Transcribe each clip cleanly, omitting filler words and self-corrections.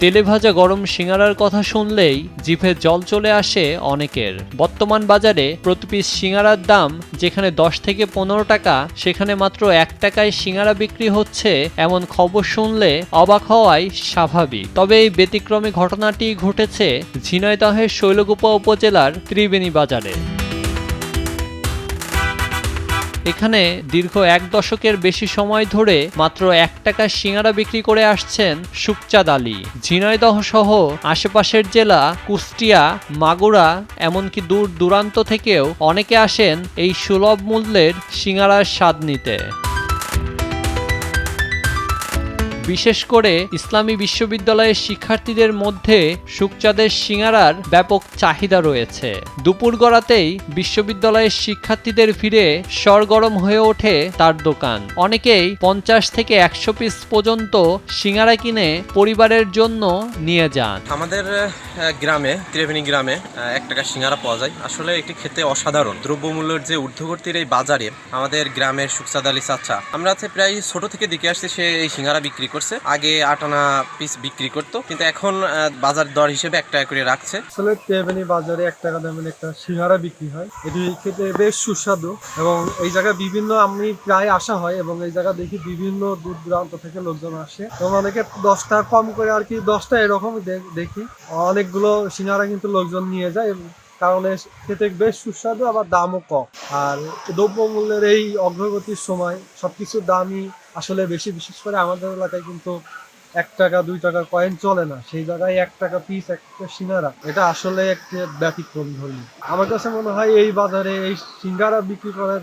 তেলে ভাজা গরম সিঙ্গারার কথা শুনলেই জিভে জল চলে আসে অনেকের। বর্তমান বাজারে প্রতি পিস সিঙ্গারার দাম যেখানে 10 থেকে 15 টাকা, সেখানে মাত্র 1 টাকায় সিঙ্গারা বিক্রি হচ্ছে এমন খবর শুনলে অবাক হওয়াই স্বাভাবিক। তবে এই ব্যতিক্রমী ঘটনাটি ঘটেছে ঝিনাইদহের শৈলকুপা উপজেলার ত্রিবেণী বাজারে। এখানে দীর্ঘ 1 দশকের বেশি সময় ধরে মাত্র 1 টাকার সিঙ্গারা বিক্রি করে আসছেন সুখচাঁদ আলী। ঝিনাইদহ সহ আশেপাশের জেলা কুষ্টিয়া, মাগুরা এমনকি দূর দূরান্ত থেকেও অনেকে আসেন এই সুলভ মূল্যের সিঙ্গারার স্বাদ নিতে। বিশেষ করে ইসলামী বিশ্ববিদ্যালয়ের শিক্ষার্থীদের মধ্যে সুখচাঁদের সিঙ্গারার ব্যাপক চাহিদা রয়েছে। দুপুর গড়াতেই বিশ্ববিদ্যালয়ের শিক্ষার্থীদের ভিড়ে সরগরম হয়ে ওঠে তার দোকান। অনেকেই 50 থেকে 100 পিস পর্যন্ত সিঙ্গারা কিনে পরিবারের জন্য নিয়ে যান। আমাদের গ্রামে, ত্রিবেণী গ্রামে 1 টাকা সিঙ্গারা পাওয়া যায়। আসলে এটি খেতে অসাধারণ। দ্রব্যমূল্যের যে ঊর্ধ্বগতির এই বাজারে আমাদের গ্রামের সুখচাঁদ আলী চাচা, আমরা প্রায় ছোট থেকে দেখে আসছি সে এই সিঙ্গারা বিক্রি করছে। আগে 8 আনা পিস বিক্রি করতো, কিন্তু এখন বাজার দর হিসেবে 1 টাকা করে রাখছে। আসলে ত্রিবেণী বাজারে 1 টাকা দামের একটা সিঙ্গারা বিক্রি হয়। এটি খেতে বেশ সুস্বাদু এবং এই জায়গায় বিভিন্ন আমি প্রায় আসা হয় এবং এই জায়গা দেখি বিভিন্ন দূর দূরান্ত থেকে লোকজন আসে এবং অনেকে 10 টাকা কম করে আর কি 10 টা এরকম দেখি অনেকগুলো সিঙ্গারা কিন্তু লোকজন নিয়ে যায়, কারণে খেতে বেশ সুস্বাদু, আবার দামও কম। আর দ্রব্যমূল্যের এই অগ্রগতির সময় সবকিছুর দামই আসলে বেশি, বিশেষ করে আমাদের এলাকায় কিন্তু 1 টাকা 2 টাকার কয়েন চলে না, সেই জায়গায় 1 টাকা পিস একটা সিঙ্গারা, এটা আসলে একটা ব্যতিক্রম ধর্মী। আমার কাছে মনে হয় এই বাজারে এই সিঙ্গারা বিক্রি করে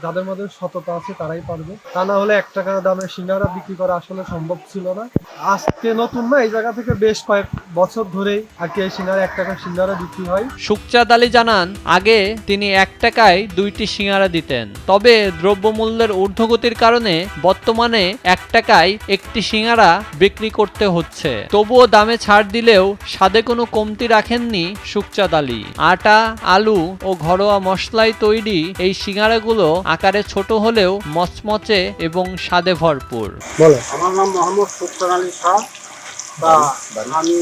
যাদের মধ্যে সততা আছে তারাই পারবে, তা না হলে 1 টাকা দামের সিঙ্গারা বিক্রি করা আসলে সম্ভব ছিল না। আজকে নতুন না, এই জায়গা থেকে বেশ কয়েক বছর ধরেই আর কি এই সিঙ্গারা 1 টাকা সিঙ্গারা বিক্রি হয়। সুখচাঁদ আলী জানান, আগে তিনি 1 টাকায় 2টি সিঙ্গারা দিতেন, তবে দ্রব্যমূল্যের ঊর্ধ্বগতির কারণে বর্তমানে 1 টাকায় একটি সিঙ্গারা বিক্রি করতে হচ্ছে। তবুও দামে ছাড় দিলেও স্বাদে কোনো কমতি রাখেননি সুখচাঁদ আলী। আটা, আলু ও ঘরোয়া মশলায় তৈরি এই সিঙ্গারাগুলো আকারে ছোট হলেও মচমচে এবং স্বাদে ভরপুর। আমার নাম মোহাম্মদ সুখচাঁদ আলী শাহ। আমি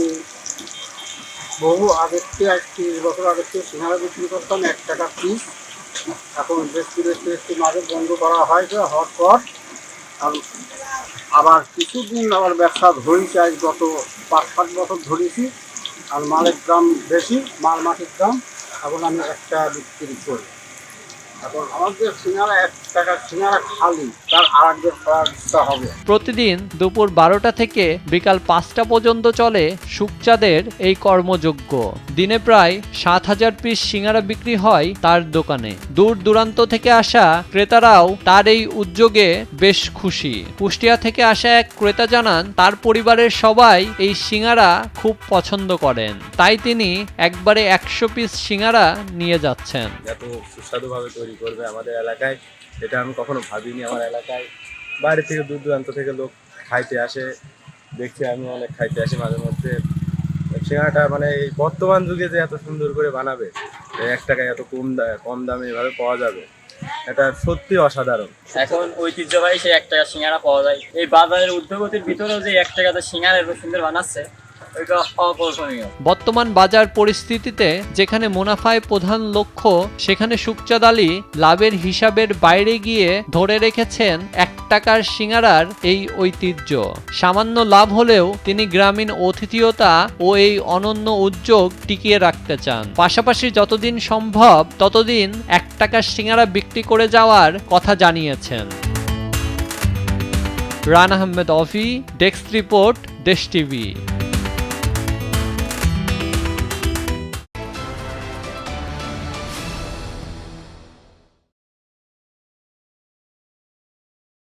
বহু আগের থেকে 30 বছর আগের থেকে সিঙ্গারা বিক্রি করতাম 1 টাকা পিস। এখন বেশ মাঝে বন্ধ করা হয়েছে, হওয়ার পর আবার কিছুদিন আবার ব্যবসা ধরেছি, আজ গত 5-7 বছর ধরেছি। আর মালের দাম বেশি, মাল মাটির দাম, এখন আমি 1 টাকা বিক্রি করি। এখন আমাদের সিঙ্গারা 1 টাকার সিঙ্গারা খালি, তার আরেকদের খাওয়ার ইচ্ছা হবে। প্রতিদিন দুপুর 12টা থেকে বিকাল 5টা পর্যন্ত চলে সুখচাঁদের এই কর্মযজ্ঞ। দিনে প্রায় 7000 পিস সিঙ্গারা বিক্রি হয় তার দোকানে। দূর দূরান্ত থেকে আসা ক্রেতারাও তার এই উদ্যোগে বেশ খুশি। কুষ্টিয়া থেকে আসা এক ক্রেতা জানান, তার পরিবারের সবাই এই সিঙ্গারা খুব পছন্দ করেন, তাই তিনি একবারে 100 পিস সিঙ্গারা নিয়ে যাচ্ছেন। এত সুস্বাদুভাবে তৈরি করবে আমাদের এলাকায়, এটা আমি কখনো ভাবিনি। আমার এলাকায় বাইরে থেকে দূর দূরান্ত থেকে লোক খাইতে আসে, দেখছি আমি অনেক খাইতে আসি মাঝে মধ্যে। সিঙ্গারাটা মানে এই বর্তমান যুগে যে এত সুন্দর করে বানাবে, 1 টাকায় এত কম দামে এভাবে পাওয়া যাবে, এটা সত্যি অসাধারণ। এখন ঐতিহ্যবাহী সেই 1 টাকা সিঙ্গারা পাওয়া যায়। এই বাজারের ঊর্ধ্বগতির ভিতরেও যে 1 টাকাতে সিঙ্গারা এত সুন্দর বানাচ্ছে, বর্তমান বাজার পরিস্থিতিতে যেখানে মুনাফায় প্রধান লক্ষ্য, সেখানে সুখচাঁদ আলী লাভের হিসাবের বাইরে গিয়ে ধরে রেখেছেন 1 টাকার সিঙ্গারার এই ঐতিহ্য। সামান্য লাভ হলেও তিনি গ্রামীণ অতিথিয়তা ও এই অনন্য উদ্যোগ টিকিয়ে রাখতে চান। পাশাপাশি যতদিন সম্ভব ততদিন 1 টাকার সিঙ্গারা বিক্রি করে যাওয়ার কথা জানিয়েছেন। রান আহমেদ অফি, ডেস্ক রিপোর্ট, দেশ টিভি।